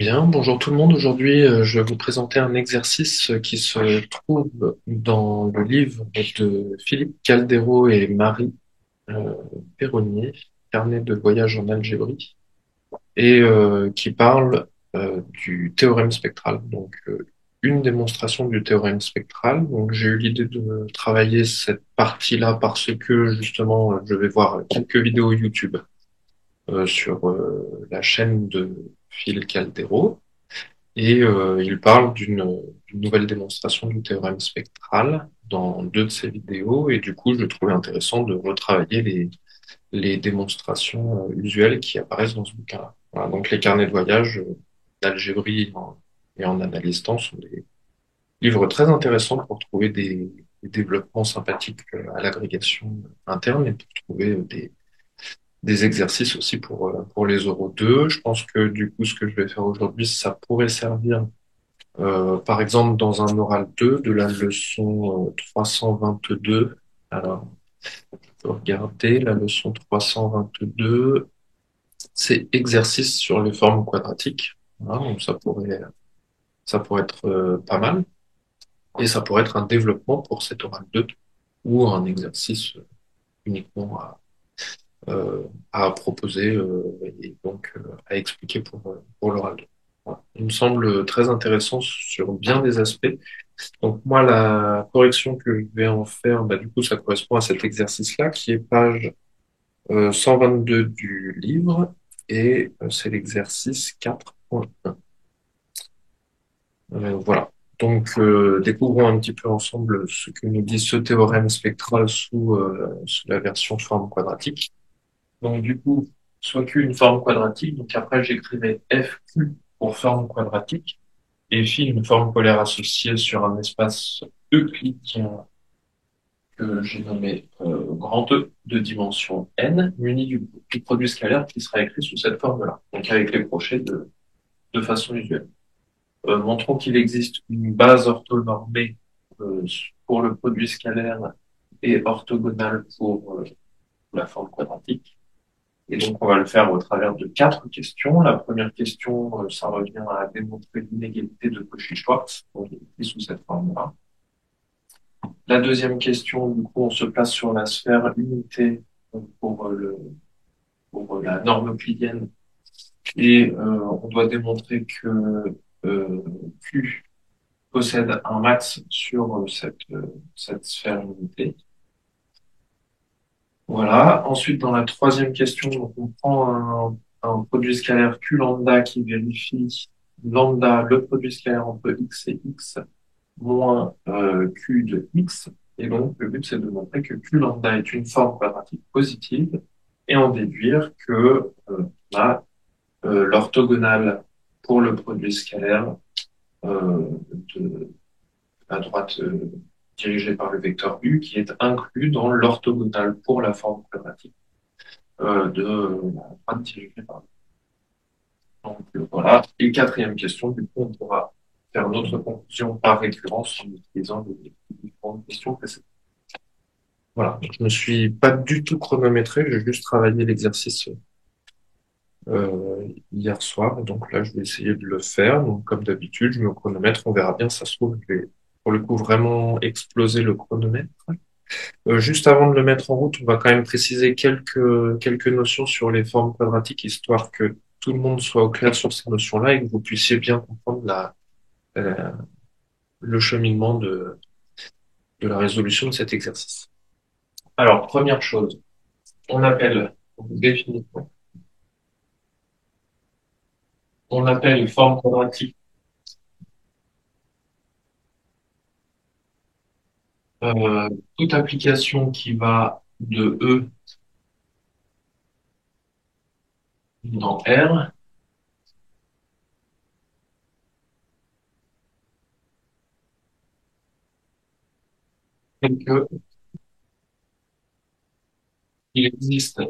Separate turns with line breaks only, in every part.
Bien, bonjour tout le monde. Aujourd'hui, je vais vous présenter un exercice qui se trouve dans le livre de Philippe Caldero et Marie euh, Perronnier, Carnet de voyage en Algérie, et qui parle du théorème spectral. Donc, une démonstration du théorème spectral. Donc, j'ai eu l'idée de travailler cette partie-là parce que justement, je vais voir quelques vidéos YouTube sur la chaîne de Phil Caldero. Et il parle d'une nouvelle démonstration du théorème spectral dans deux de ses vidéos. Et du coup, je trouvais intéressant de retravailler les démonstrations usuelles qui apparaissent dans ce bouquin-là. Voilà, donc les carnets de voyage d'Algérie et en analyse temps sont des livres très intéressants pour trouver des développements sympathiques à l'agrégation interne et pour trouver des exercices aussi pour les oraux 2. Je pense que du coup, ce que je vais faire aujourd'hui, ça pourrait servir par exemple, dans un oral 2 de la leçon 322, alors, je peux regarder la leçon 322, c'est exercice sur les formes quadratiques. Voilà, donc ça pourrait être pas mal. Et ça pourrait être un développement pour cet oral 2 ou un exercice uniquement à proposer et donc à expliquer pour l'oral 2. Voilà. Il me semble très intéressant sur bien des aspects. Donc moi, la correction que je vais en faire, bah, du coup, ça correspond à cet exercice-là, qui est page 122 du livre, et c'est l'exercice 4.1. Voilà. Donc, découvrons un petit peu ensemble ce que nous dit ce théorème spectral sous la version forme quadratique. Donc, du coup, soit Q une forme quadratique, donc après j'écrivais FQ pour forme quadratique, et phi une forme polaire associée sur un espace euclidien que j'ai nommé grand E de dimension n, muni du produit scalaire qui sera écrit sous cette forme-là, donc avec les crochets de façon usuelle. Montrons qu'il existe une base orthonormée euh, pour le produit scalaire et orthogonale pour la forme quadratique. Et donc, on va le faire au travers de quatre questions. La première question, ça revient à démontrer l'inégalité de Cauchy-Schwarz, donc écrit sous cette forme-là. La deuxième question, du coup, on se place sur la sphère unité pour, pour la norme euclidienne et on doit démontrer que euh, Q possède un max sur cette sphère unité. Voilà. Ensuite, dans la troisième question, donc, on prend un produit scalaire Q lambda qui vérifie lambda, le produit scalaire entre x et x, moins Q de x. Et donc, le but, c'est de montrer que Q lambda est une forme quadratique positive et en déduire que on a l'orthogonale pour le produit scalaire de la droite dirigée par le vecteur U qui est inclus dans l'orthogonale pour la forme quadratique de la droite dirigée par le. Donc voilà. Et quatrième question, du coup, on pourra faire notre conclusion par récurrence en utilisant les différentes questions précédentes. Voilà, je me suis pas du tout chronométré, j'ai juste travaillé l'exercice hier soir, donc là je vais essayer de le faire. Donc comme d'habitude, je me chronomètre, on verra bien, ça se trouve, je vais pour le coup vraiment exploser le chronomètre. Juste avant de le mettre en route, on va quand même préciser quelques notions sur les formes quadratiques, histoire que tout le monde soit au clair sur ces notions-là et que vous puissiez bien comprendre euh, le cheminement de la résolution de cet exercice. Alors, première chose, définition, on appelle une forme quadratique euh, toute application qui va de E dans R, et que il existe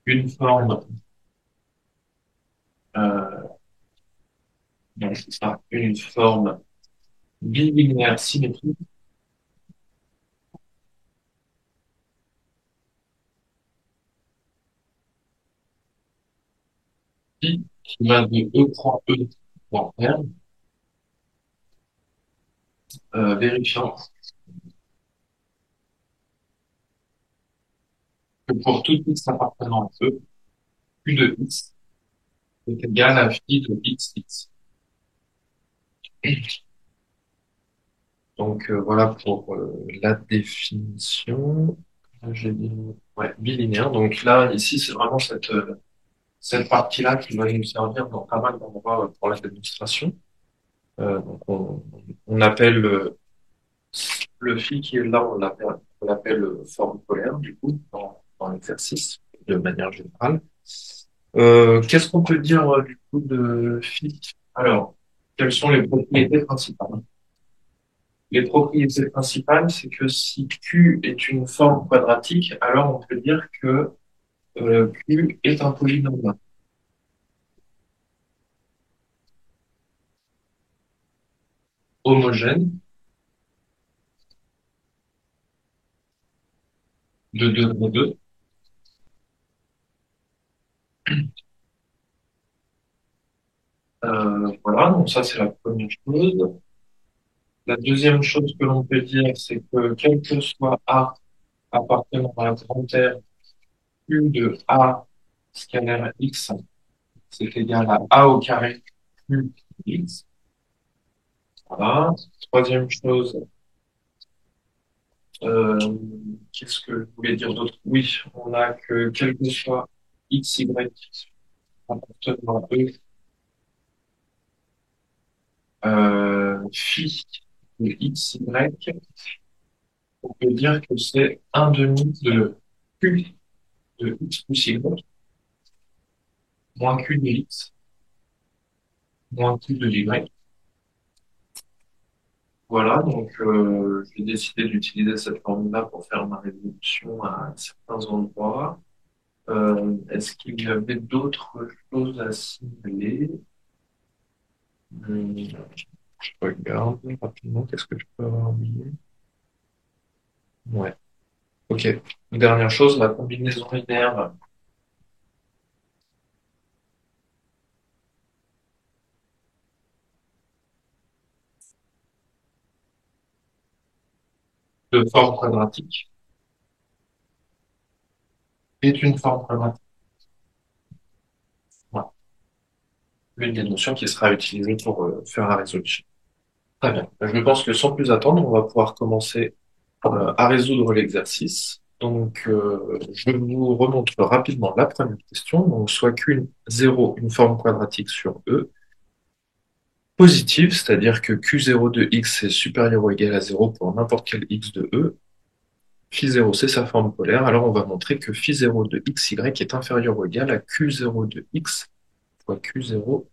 une forme, euh, donc c'est ça, une forme bilinéaire symétrique phi qui va de E croix E point R, vérifiant que pour tout x appartenant à E, Q de x est égal à phi de x. Donc voilà pour la définition. J'ai dit ouais, bilinéaire. Donc là, ici, c'est vraiment cette partie-là qui va nous servir dans pas mal d'endroits pour la démonstration. Donc on appelle le phi qui est là, on l'appelle forme polaire, du coup, dans l'exercice, de manière générale. Qu'est-ce qu'on peut dire du coup de phi? Alors, quelles sont les propriétés principales? Les propriétés principales, c'est que si Q est une forme quadratique, alors on peut dire que Q est un polynôme homogène de degré 2. Voilà, donc ça c'est la première chose. La deuxième chose que l'on peut dire, c'est que quel que soit A appartenant à la grande R, Q de A scalaire X, c'est égal à A au carré Q de X. Voilà. Troisième chose, Euh, qu'est-ce que je voulais dire d'autre? Oui, on a que quel que soit x, y appartenant à E, phi de x, y, on peut dire que c'est un demi de q de x plus y moins q de x moins q de y. Voilà, donc j'ai décidé d'utiliser cette formule-là pour faire ma résolution à certains endroits. Est-ce qu'il y avait d'autres choses à signaler? Hum, Je regarde rapidement, qu'est-ce que je peux avoir oublié? Ouais, ok. Dernière chose, la combinaison linéaire de forme quadratique est une forme quadratique. Voilà. L'une des notions qui sera utilisée pour faire la résolution. Très bien. Je pense que sans plus attendre, on va pouvoir commencer à résoudre l'exercice. Donc, je vous remontre rapidement la première question. Donc, soit qu'une 0, une forme quadratique sur E, positive, c'est-à-dire que Q0 de x est supérieur ou égal à 0 pour n'importe quel x de E. Phi0, c'est sa forme polaire. Alors, on va montrer que Phi0 de xy est inférieur ou égal à Q0 de x fois Q0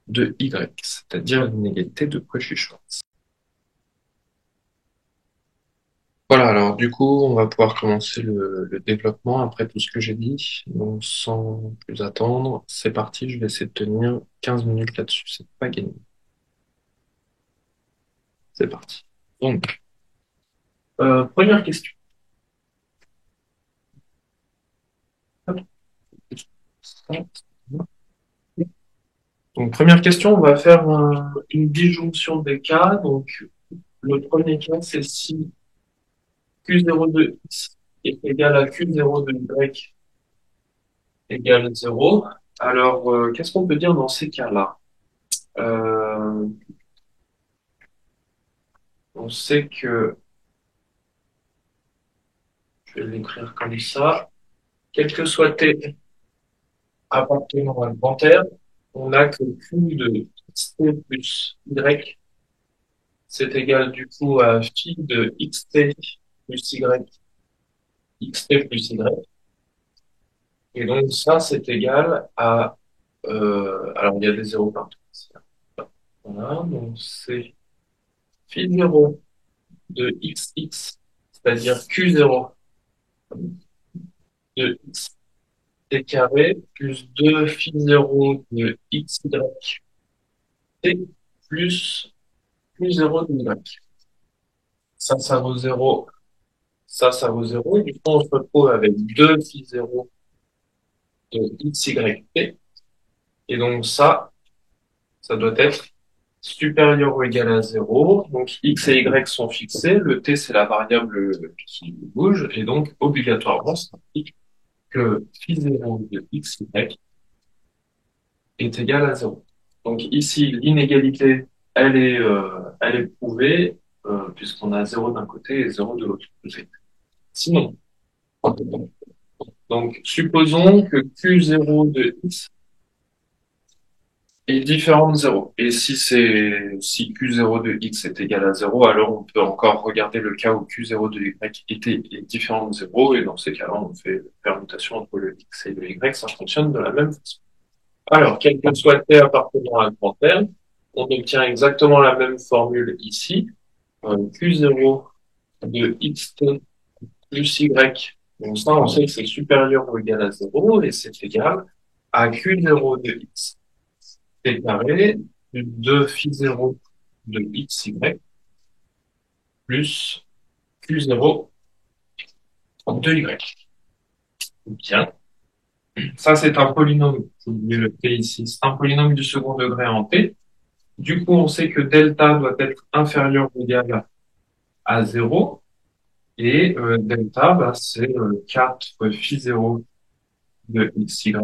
de y, c'est-à-dire l'inégalité de Cauchy-Schwarz. Voilà, alors du coup, on va pouvoir commencer le développement après tout ce que j'ai dit. Donc, sans plus attendre, c'est parti. Je vais essayer de tenir 15 minutes là-dessus. C'est pas gagné. C'est parti. Donc, première question. Donc, première question, on va faire une disjonction des cas. Donc, le premier cas, c'est si Q0 de x est égal à Q0 de y égale 0. Alors, qu'est-ce qu'on peut dire dans ces cas-là? Euh, on sait que, je vais l'écrire comme ça, quel que soit t appartenant à grand R, on a que Q de xt plus y, c'est égal du coup à phi de xt plus y, xt plus y. Et donc ça, c'est égal à, alors il y a des zéros partout. Voilà, donc c'est phi 0 de xx, c'est-à-dire q0 de xt carré plus 2 phi 0 de xy t plus q0 de y. Ça vaut 0. Ça vaut 0. Du coup, on se retrouve avec 2 phi 0 de xy t Et donc ça doit être supérieur ou égal à 0. Donc x et y sont fixés. Le t, c'est la variable qui bouge. Et donc, obligatoirement, ça implique que phi 0 de x, y est égal à 0. Donc ici, l'inégalité, elle est prouvée, puisqu'on a 0 d'un côté et 0 de l'autre côté. Sinon, donc supposons que Q0 de x est différent de 0. Et si Q0 de x est égal à 0, alors on peut encore regarder le cas où Q0 de y est différent de 0, et dans ces cas-là, on fait la permutation entre le x et le y, ça fonctionne de la même façon. Alors, quel que soit t appartenant à grand R, on obtient exactement la même formule ici. Q0 de xt plus y. Donc ça, on sait que c'est supérieur ou égal à 0 et c'est égal à Q0 de x t carré de phi 0 de xy plus Q0 de y. Bien. Ça, c'est un polynôme. Je vais le P ici. C'est un polynôme du second degré en T. Du coup, on sait que delta doit être inférieur ou égal à 0. Et delta, bah, c'est 4 phi 0 de xy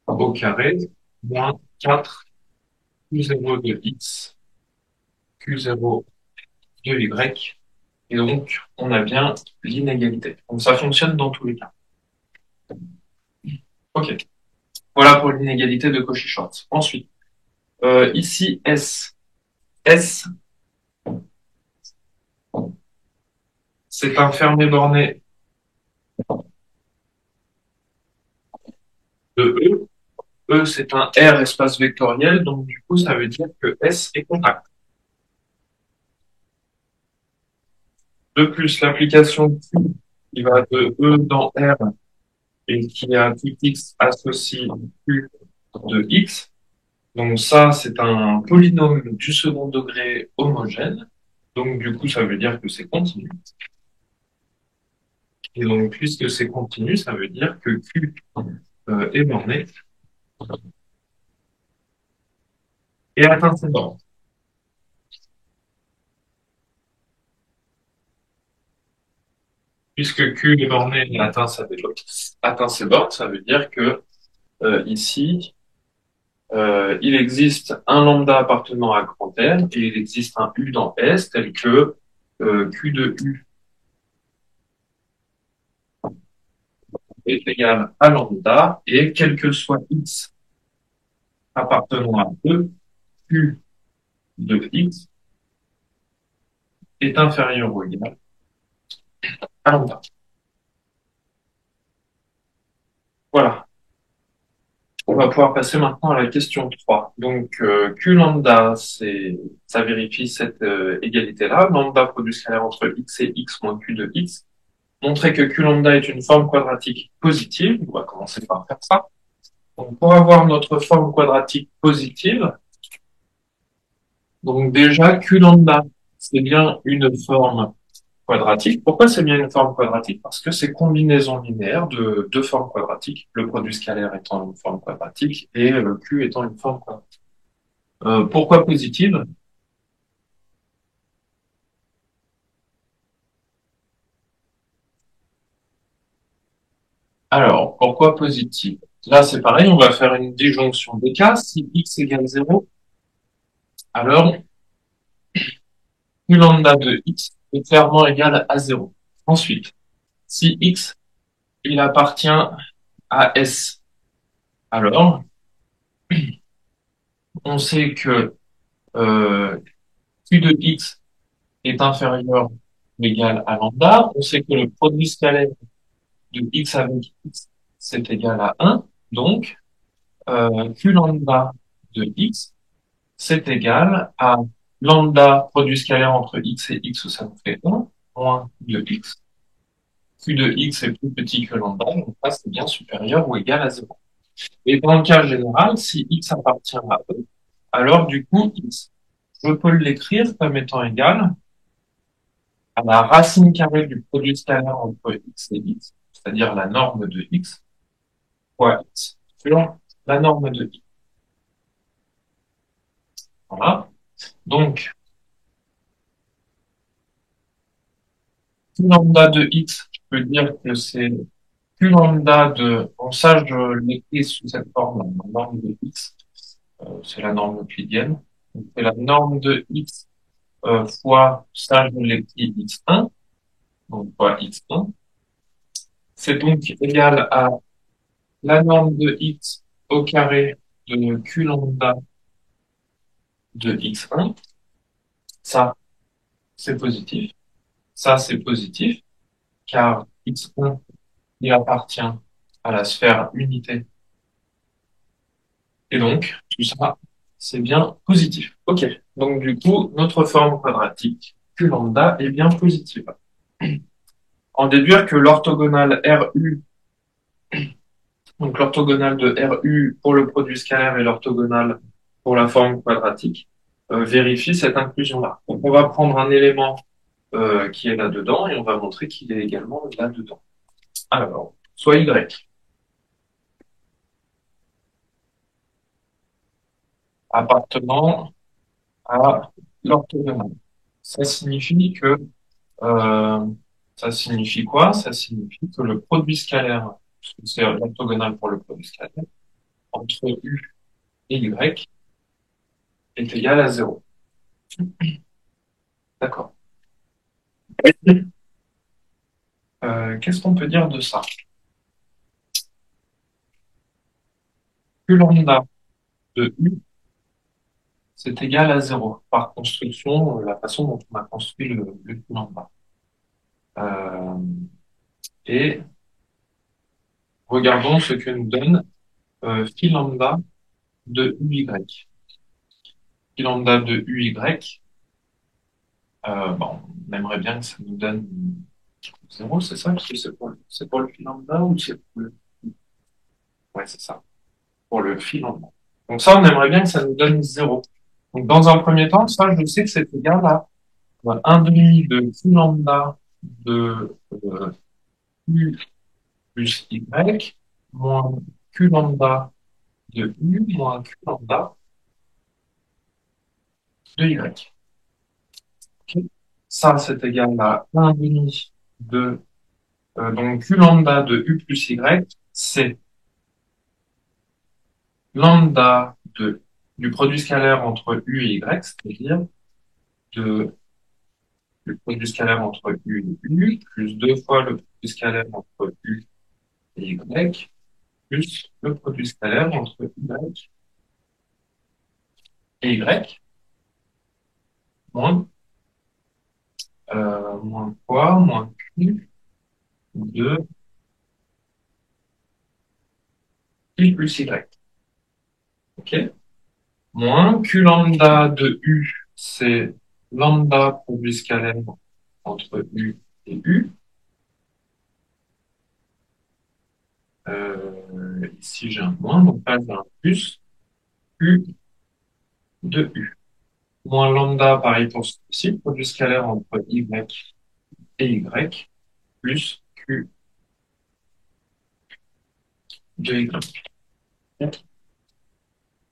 au carré moins 4 q0 de x q0 de y. Et donc, on a bien l'inégalité. Donc, ça fonctionne dans tous les cas. OK. Voilà pour l'inégalité de Cauchy-Schwarz. Ensuite, ici, S. S, c'est un fermé borné de E. E, c'est un R espace vectoriel. Donc, du coup, ça veut dire que S est compact. De plus, l'application Q qui va de E dans R et qui a tout X associe Q de X. Donc ça, c'est un polynôme du second degré homogène. Donc du coup, ça veut dire que c'est continu. Et donc, puisque c'est continu, ça veut dire que Q est borné et atteint ses bornes. Puisque Q est borné et atteint ses bornes, ça veut dire que ici, il existe un lambda appartenant à grand R et il existe un U dans S tel que Q de U est égal à lambda et quel que soit X appartenant à E, Q de X est inférieur ou égal à lambda. Voilà. On va pouvoir passer maintenant à la question 3. Donc, Q lambda, ça vérifie cette égalité-là. Lambda produit scalaire entre X et X moins Q de X. Montrer que Q lambda est une forme quadratique positive. On va commencer par faire ça. Donc, pour avoir notre forme quadratique positive, donc déjà, Q lambda, c'est bien une forme quadratique. Pourquoi c'est bien une forme quadratique? Parce que c'est combinaison linéaire de deux formes quadratiques, le produit scalaire étant une forme quadratique et le Q étant une forme quadratique. Pourquoi positive? Alors, pourquoi positive? Là, c'est pareil, on va faire une disjonction des cas. Si x égale 0, alors Q lambda de x est clairement égal à 0. Ensuite, si x, il appartient à S, alors on sait que euh, Q de x est inférieur ou égal à lambda. On sait que le produit scalaire de x avec x, c'est égal à 1. Donc, Q lambda de x, c'est égal à lambda produit scalaire entre x et x, ça nous fait 1, moins de x. Q de x est plus petit que lambda, donc là, c'est bien supérieur ou égal à 0. Et dans le cas général, si x appartient à E, alors du coup, x, je peux l'écrire comme étant égal à la racine carrée du produit scalaire entre x et x, c'est-à-dire la norme de x, fois x sur la norme de I. Voilà. Donc, Q lambda de X, je peux dire que c'est Q lambda de, bon ça je l'écris sous cette forme, la norme de X, c'est la norme euclidienne. Donc, c'est la norme de X fois, ça je l'écris X1, donc fois X1. C'est donc égal à la norme de X au carré de Q lambda de X1. Ça, c'est positif. Ça, c'est positif, car X1, il appartient à la sphère unité. Et donc, tout ça, c'est bien positif. OK. Donc, du coup, notre forme quadratique Q lambda est bien positive. En déduire que l'orthogonale RU, donc l'orthogonale de RU pour le produit scalaire et l'orthogonale pour la forme quadratique, vérifie cette inclusion-là. Donc, on va prendre un élément qui est là-dedans et on va montrer qu'il est également là-dedans. Alors, soit Y, appartenant à l'orthogonale. Ça signifie que Euh, ça signifie quoi? Ça signifie que le produit scalaire, parce que c'est l'orthogonal pour le produit scalaire, entre U et Y est égal à 0. D'accord. Qu'est-ce qu'on peut dire de ça? Q lambda de U, c'est égal à 0. Par construction, la façon dont on a construit le Q lambda. Euh, et regardons ce que nous donne phi lambda de UY. Phi lambda de UY, bon, on aimerait bien que ça nous donne 0, c'est ça? Parce que c'est pour le fil lambda ou c'est pour le... Ouais, c'est ça. Pour le fil lambda. Donc ça, on aimerait bien que ça nous donne 0. Donc dans un premier temps, ça, je sais que c'est égal à 1 demi de q lambda de u plus y moins q lambda de u moins q lambda de y. Ok. Ça, c'est égal à 1 demi de donc q lambda de u plus y, c'est lambda du produit scalaire entre u et y, c'est-à-dire de, du produit scalaire entre u et u, plus deux fois le produit scalaire entre u et y, plus le produit scalaire entre y et y, moins, moins quoi, moins q de i plus y. OK? Moins q lambda de u, c'est lambda produit scalaire entre u et u. Ici, j'ai un moins, donc là, j'ai un plus u de u. Moins lambda, pareil pour celui-ci, produit scalaire entre y et y, plus q de y.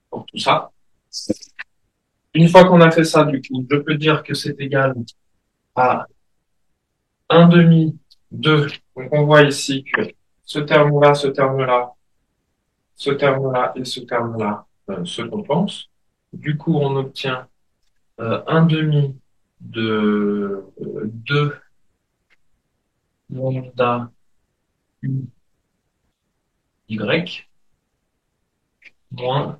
Pour tout ça. Une fois qu'on a fait ça, du coup, je peux dire que c'est égal à 1 demi de, donc on voit ici que ce terme-là, ce terme-là, ce terme-là et ce terme-là se compensent. Du coup, on obtient 1 demi de 2 lambda u y moins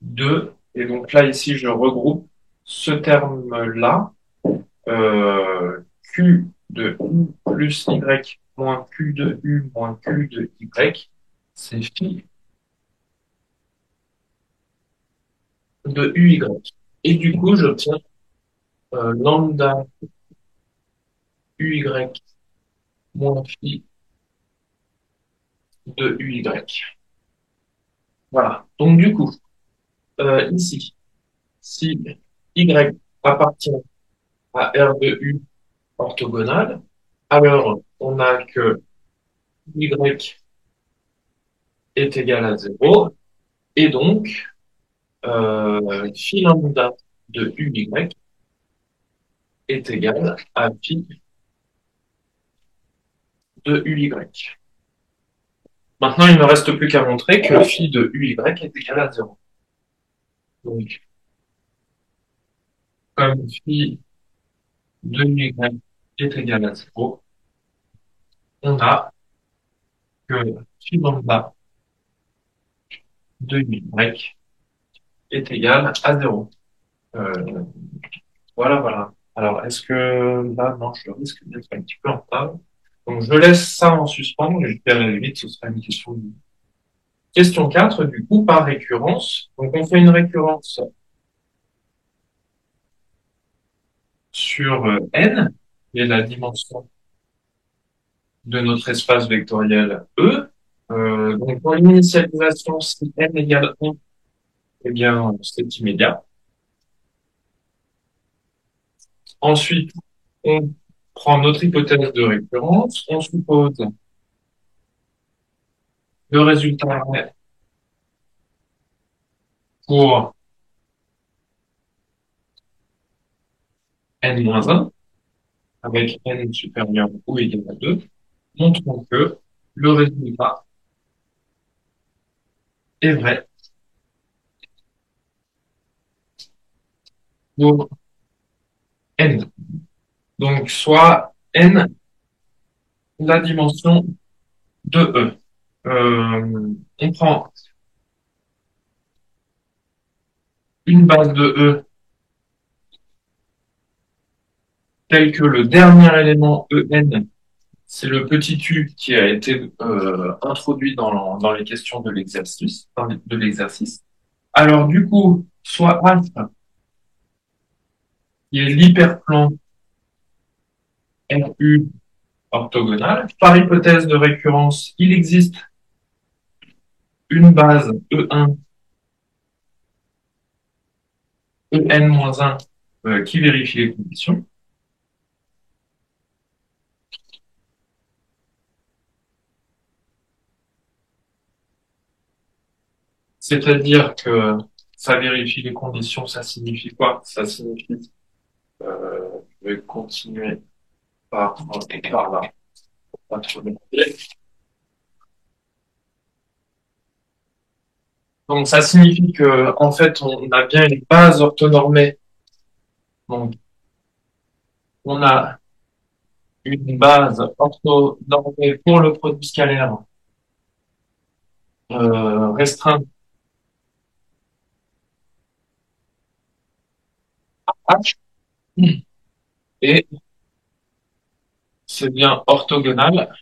2. Et donc là, ici, je regroupe ce terme-là, Q de U plus Y moins Q de U moins Q de Y, c'est phi de UY. Et du coup, j'obtiens lambda UY moins phi de UY. Voilà. Donc du coup, ici, si Y appartient à R de U orthogonale, alors on a que Y est égal à zéro. Et donc, phi lambda de uy est égal à phi de uy. Maintenant, il ne me reste plus qu'à montrer que phi de uy est égal à zéro. Donc, comme phi de uy est égal à zéro, on a que phi lambda de uy est égal à zéro. Euh, voilà, voilà. Alors, est-ce que là, non, je risque d'être un petit peu en retard. Donc, je laisse ça en suspens et puis à la limite, ce sera une question. Question 4, du coup, par récurrence. Donc, on fait une récurrence sur n, qui est la dimension de notre espace vectoriel E. Donc, pour l'initialisation, si n égale 1, eh bien, c'est immédiat. Ensuite, on prend notre hypothèse de récurrence, on suppose le résultat pour n-1, avec n supérieur ou égal à 2, montrons que le résultat est vrai pour n. Donc, soit n, la dimension de E. On prend une base de E telle que le dernier élément En, c'est le petit u qui a été introduit dans les questions de l'exercice, Alors du coup, soit H, qui est l'hyperplan RU orthogonal, par hypothèse de récurrence, il existe une base E1, En-1 qui vérifie les conditions. C'est-à-dire que ça vérifie les conditions, ça signifie quoi? Ça signifie, je vais continuer par là, pas trop demander. Donc ça signifie que en fait on a bien une base orthonormée. Donc on a une base orthonormée pour le produit scalaire restreint à H et c'est bien orthogonal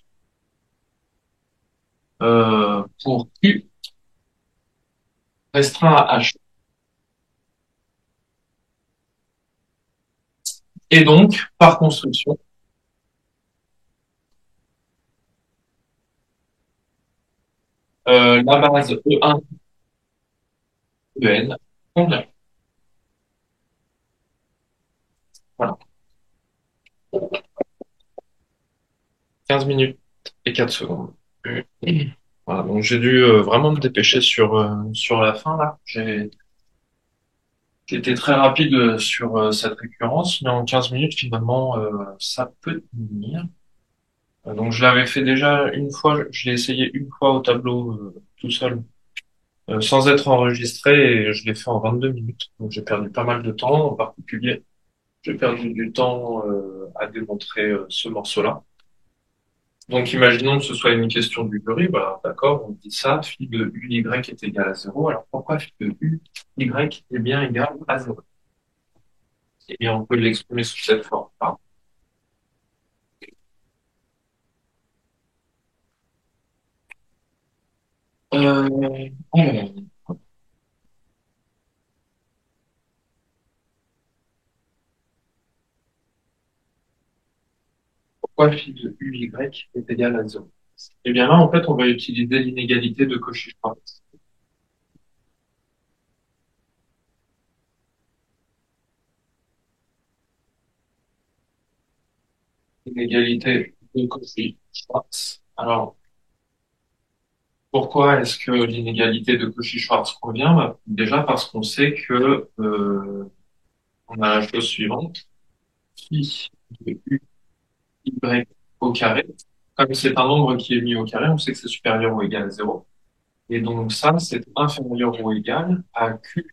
pour Q restreint à H. Et donc, par construction, la base E1, En convient. Voilà. 15 minutes et 4 secondes. Voilà, donc j'ai dû vraiment me dépêcher sur la fin là. J'ai été très rapide sur cette récurrence, mais en 15 minutes finalement ça peut tenir. Donc je l'avais fait déjà une fois, je l'ai essayé une fois au tableau tout seul, sans être enregistré, et je l'ai fait en 22 minutes. Donc j'ai perdu pas mal de temps, en particulier j'ai perdu du temps à démontrer ce morceau-là. Donc, imaginons que ce soit une question du jury, bah, d'accord, on dit ça, phi de uy est égal à zéro. Alors, pourquoi phi de uy est bien égal à zéro? Eh bien, on peut l'exprimer sous cette forme-là. Alors, pourquoi phi de uy est égal à zéro? Eh bien là, en fait, on va utiliser l'inégalité de Cauchy-Schwarz. L'inégalité de Cauchy-Schwarz. Alors, Pourquoi est-ce que l'inégalité de Cauchy-Schwarz convient? Bah, déjà parce qu'on sait que on a la chose suivante, phi de u y au carré. Comme c'est un nombre qui est mis au carré, on sait que c'est supérieur ou égal à zéro. Et donc ça, c'est inférieur ou égal à q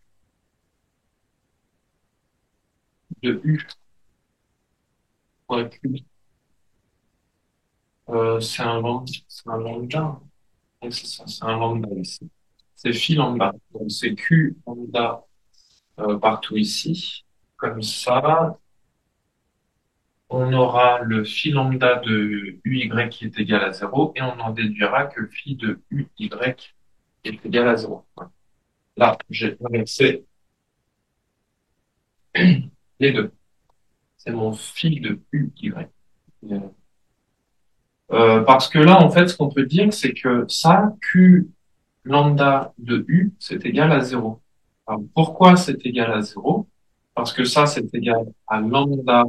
de u fois q. C'est un lambda. Ouais, c'est ça, c'est un lambda ici. C'est phi lambda. Donc c'est q lambda partout ici. Comme ça, on aura le phi lambda de uy qui est égal à zéro et on en déduira que phi de uy est égal à zéro. Voilà. Là, j'ai inversé les deux. C'est mon phi de uy. Parce que là, en fait, ce qu'on peut dire, c'est que ça, q lambda de u, c'est égal à zéro. Alors, pourquoi c'est égal à zéro? Parce que ça, c'est égal à lambda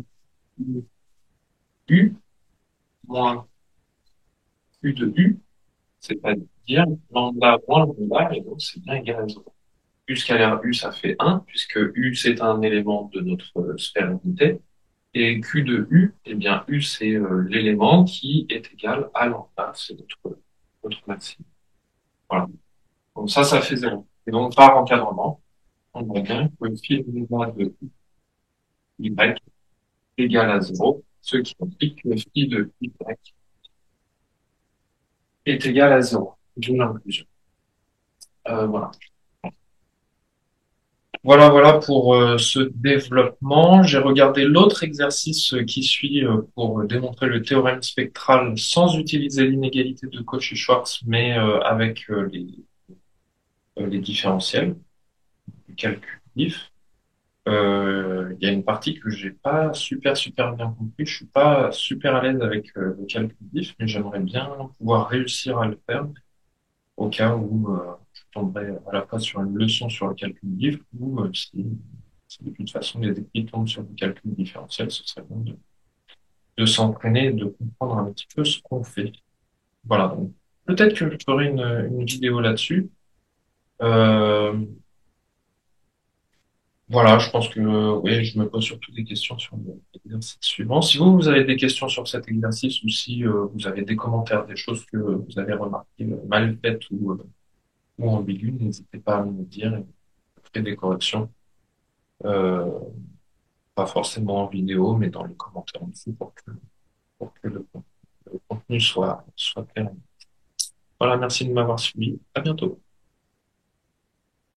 u moins q de u, c'est-à-dire lambda moins lambda, et donc c'est bien égal à zéro. U scalaire U, ça fait 1, puisque U, c'est un élément de notre sphère unité. Et Q de U, eh bien, U, c'est l'élément qui est égal à lambda, c'est notre maxime. Voilà. Donc ça fait 0. Et donc, par encadrement, on voit bien que le phi lambda de Y est égal à 0, ce qui implique que le phi de Y est égal à 0. D'où l'inclusion. Voilà. Voilà pour ce développement. J'ai regardé l'autre exercice qui suit pour démontrer le théorème spectral sans utiliser l'inégalité de Cauchy-Schwarz, mais avec les différentiels, le calcul diff. Il y a une partie que j'ai pas super bien compris. Je suis pas super à l'aise avec le calcul diff, mais j'aimerais bien pouvoir réussir à le faire au cas où je tomberais à la fois sur une leçon sur le calcul diff ou si de toute façon les écrits tombent sur le calcul différentiel, ce serait bon de s'entraîner, de comprendre un petit peu ce qu'on fait. Voilà, donc peut-être que je ferai une vidéo là-dessus. Euh, voilà, je pense que oui, je me pose surtout des questions sur l'exercice suivant. Si vous avez des questions sur cet exercice ou si vous avez des commentaires, des choses que vous avez remarquées mal faites ou ambiguës, n'hésitez pas à me le dire et je ferai des corrections. Euh, Pas forcément en vidéo, mais dans les commentaires en dessous pour que le contenu soit clair. Voilà, merci de m'avoir suivi. À bientôt.